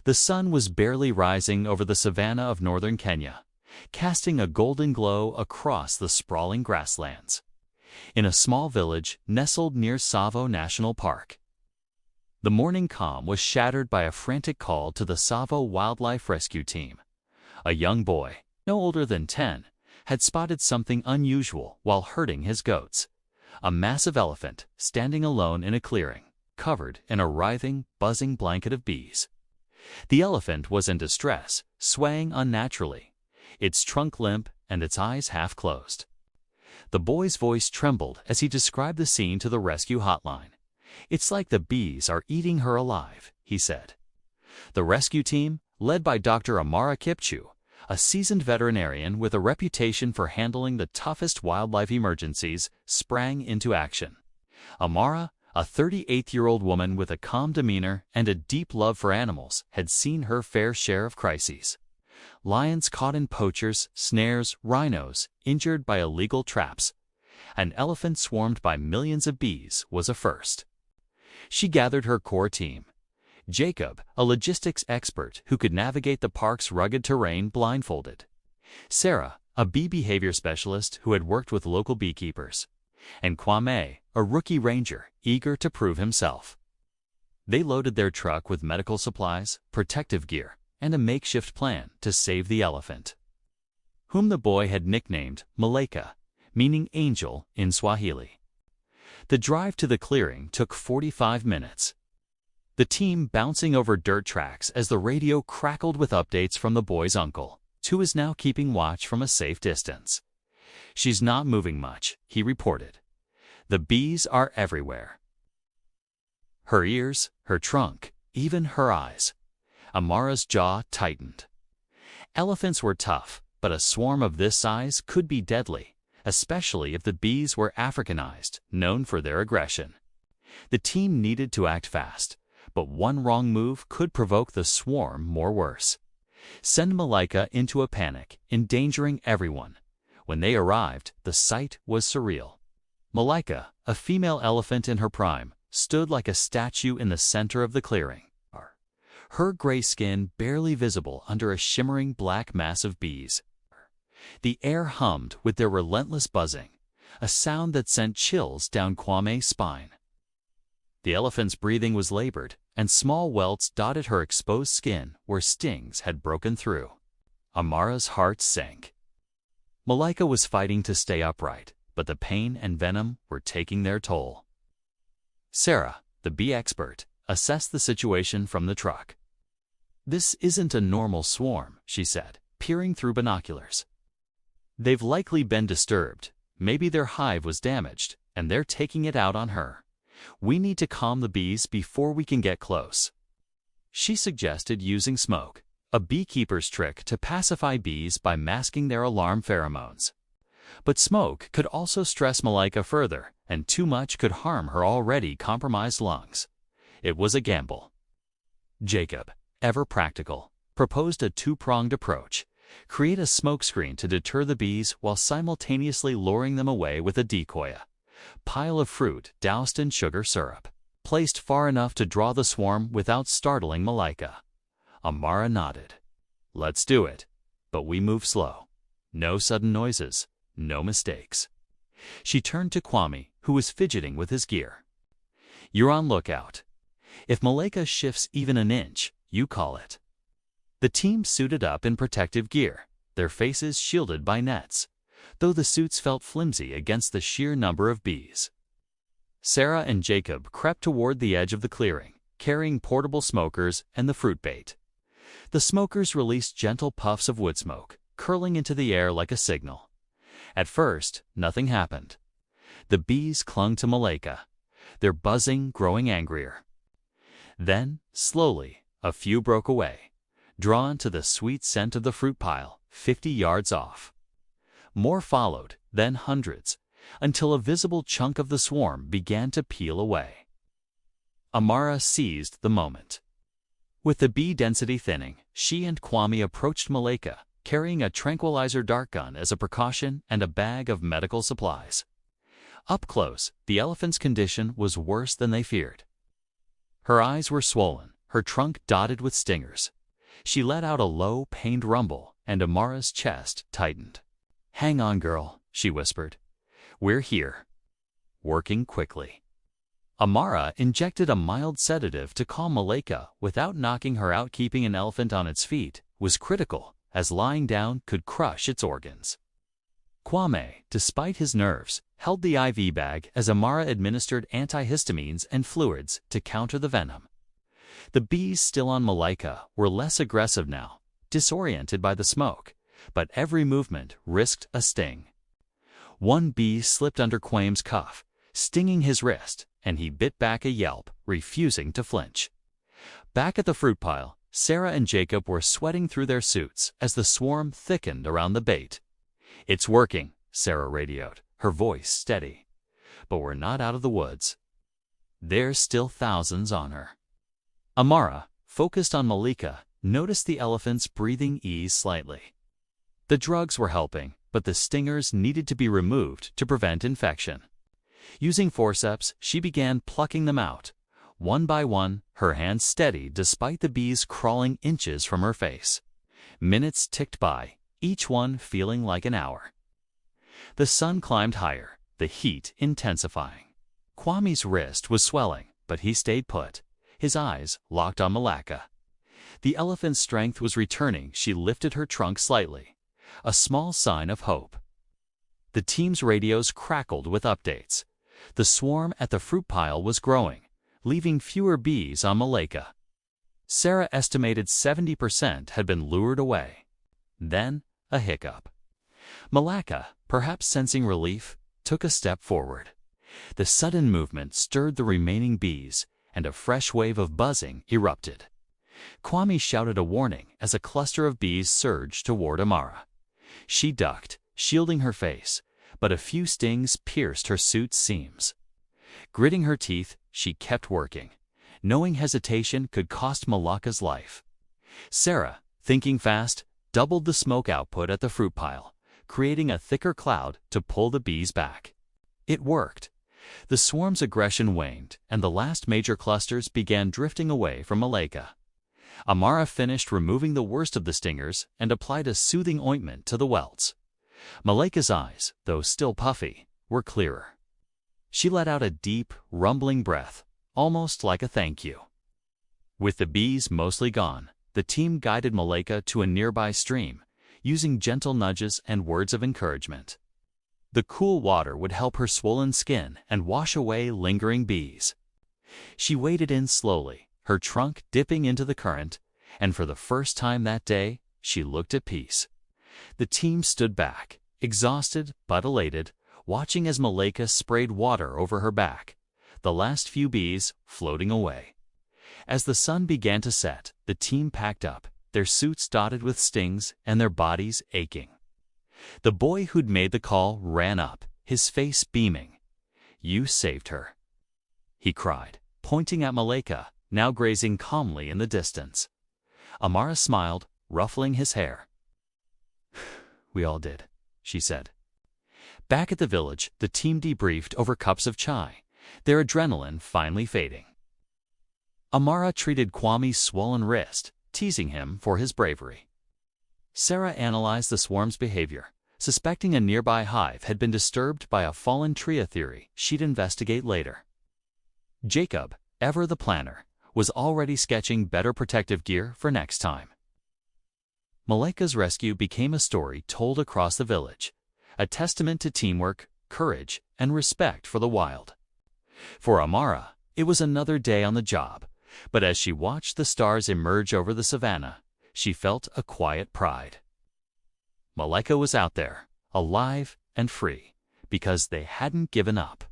The sun was barely rising over the savanna of northern Kenya, casting a golden glow across the sprawling grasslands. In a small village nestled near Tsavo National Park, the morning calm was shattered by a frantic call to the Tsavo Wildlife Rescue Team. A young boy, no older than 10, had spotted something unusual while herding his goats. A massive elephant standing alone in a clearing, covered in a writhing, buzzing blanket of bees. The elephant was in distress, swaying unnaturally, its trunk limp and its eyes half closed. The boy's voice trembled as he described the scene to the rescue hotline. "It's like the bees are eating her alive," he said. The rescue team, led by Dr. Amara Kipchu, a seasoned veterinarian with a reputation for handling the toughest wildlife emergencies, sprang into action. Amara, a 38-year-old woman with a calm demeanor and a deep love for animals, had seen her fair share of crises. Lions caught in poachers, snares, rhinos injured by illegal traps. An elephant swarmed by millions of bees was a first. She gathered her core team. Jacob, a logistics expert who could navigate the park's rugged terrain blindfolded. Sarah, a bee behavior specialist who had worked with local beekeepers. And Kwame, a rookie ranger, eager to prove himself. They loaded their truck with medical supplies, protective gear, and a makeshift plan to save the elephant, whom the boy had nicknamed Malaika, meaning angel in Swahili. The drive to the clearing took 45 minutes. The team bouncing over dirt tracks as the radio crackled with updates from the boy's uncle, who is now keeping watch from a safe distance. "She's not moving much," he reported. "The bees are everywhere. Her ears, her trunk, even her eyes." Amara's jaw tightened. Elephants were tough, but a swarm of this size could be deadly, especially if the bees were Africanized, known for their aggression. The team needed to act fast, but one wrong move could provoke the swarm more worse. Send Malaika into a panic, endangering everyone. When they arrived, the sight was surreal. Malaika, a female elephant in her prime, stood like a statue in the center of the clearing. Her gray skin barely visible under a shimmering black mass of bees. The air hummed with their relentless buzzing, a sound that sent chills down Kwame's spine. The elephant's breathing was labored, and small welts dotted her exposed skin where stings had broken through. Amara's heart sank. Malaika was fighting to stay upright, but the pain and venom were taking their toll. Sarah, the bee expert, assessed the situation from the truck. "This isn't a normal swarm," she said, peering through binoculars. "They've likely been disturbed. Maybe their hive was damaged, and they're taking it out on her. We need to calm the bees before we can get close." She suggested using smoke, a beekeeper's trick to pacify bees by masking their alarm pheromones. But smoke could also stress Malaika further, and too much could harm her already compromised lungs. It was a gamble. Jacob, ever practical, proposed a two-pronged approach: create a smokescreen to deter the bees while simultaneously luring them away with a decoy. Pile of fruit doused in sugar syrup, placed far enough to draw the swarm without startling Malaika. Amara nodded. "Let's do it, but we move slow. No sudden noises, no mistakes." She turned to Kwame, who was fidgeting with his gear. "You're on lookout. If Malaika shifts even an inch, you call it." The team suited up in protective gear, their faces shielded by nets, though the suits felt flimsy against the sheer number of bees. Sarah and Jacob crept toward the edge of the clearing, carrying portable smokers and the fruit bait. The smokers released gentle puffs of wood smoke, curling into the air like a signal. At first, nothing happened. The bees clung to Malaika, their buzzing growing angrier. Then, slowly, a few broke away, drawn to the sweet scent of the fruit pile 50 yards off. More followed, then hundreds, until a visible chunk of the swarm began to peel away. Amara seized the moment. With the bee density thinning, she and Kwame approached Malaika, carrying a tranquilizer dart gun as a precaution and a bag of medical supplies. Up close, the elephant's condition was worse than they feared. Her eyes were swollen, her trunk dotted with stingers. She let out a low, pained rumble, and Amara's chest tightened. "Hang on, girl," she whispered. "We're here." Working quickly. Amara injected a mild sedative to calm Malika without knocking her out. Keeping an elephant on its feet was critical, as lying down could crush its organs. Kwame, despite his nerves, held the IV bag as Amara administered antihistamines and fluids to counter the venom. The bees still on Malika were less aggressive now, disoriented by the smoke, but every movement risked a sting. One bee slipped under Kwame's cuff, stinging his wrist, and he bit back a yelp, refusing to flinch. Back at the fruit pile, Sarah and Jacob were sweating through their suits as the swarm thickened around the bait. "It's working," Sarah radioed, her voice steady. "But we're not out of the woods. There's still thousands on her." Amara, focused on Malika, noticed the elephant's breathing ease slightly. The drugs were helping, but the stingers needed to be removed to prevent infection. Using forceps, she began plucking them out. One by one, her hands steady despite the bees crawling inches from her face. Minutes ticked by, each one feeling like an hour. The sun climbed higher, the heat intensifying. Kwame's wrist was swelling, but he stayed put, his eyes locked on Malika. The elephant's strength was returning. She lifted her trunk slightly, a small sign of hope. The team's radios crackled with updates. The swarm at the fruit pile was growing, leaving fewer bees on Malika. Sarah estimated 70% had been lured away. Then, a hiccup. Malika, perhaps sensing relief, took a step forward. The sudden movement stirred the remaining bees, and a fresh wave of buzzing erupted. Kwame shouted a warning as a cluster of bees surged toward Amara. She ducked, shielding her face, but a few stings pierced her suit's seams. Gritting her teeth, she kept working, knowing hesitation could cost Malika's life. Sarah, thinking fast, doubled the smoke output at the fruit pile, creating a thicker cloud to pull the bees back. It worked. The swarm's aggression waned, and the last major clusters began drifting away from Malika. Amara finished removing the worst of the stingers and applied a soothing ointment to the welts. Malika's eyes, though still puffy, were clearer. She let out a deep, rumbling breath, almost like a thank you. With the bees mostly gone, the team guided Malika to a nearby stream, using gentle nudges and words of encouragement. The cool water would help her swollen skin and wash away lingering bees. She waded in slowly, her trunk dipping into the current, and for the first time that day, she looked at peace. The team stood back, exhausted but elated, watching as Malika sprayed water over her back, the last few bees floating away. As the sun began to set, the team packed up, their suits dotted with stings and their bodies aching. The boy who'd made the call ran up, his face beaming. "You saved her," he cried, pointing at Malika, now grazing calmly in the distance. Amara smiled, ruffling his hair. "We all did," she said. Back at the village, the team debriefed over cups of chai, their adrenaline finally fading. Amara treated Kwame's swollen wrist, teasing him for his bravery. Sarah analyzed the swarm's behavior, suspecting a nearby hive had been disturbed by a fallen tree, a theory she'd investigate later. Jacob, ever the planner, was already sketching better protective gear for next time. Malika's rescue became a story told across the village, a testament to teamwork, courage, and respect for the wild. For Amara, it was another day on the job, but as she watched the stars emerge over the savannah, she felt a quiet pride. Malika was out there, alive and free, because they hadn't given up.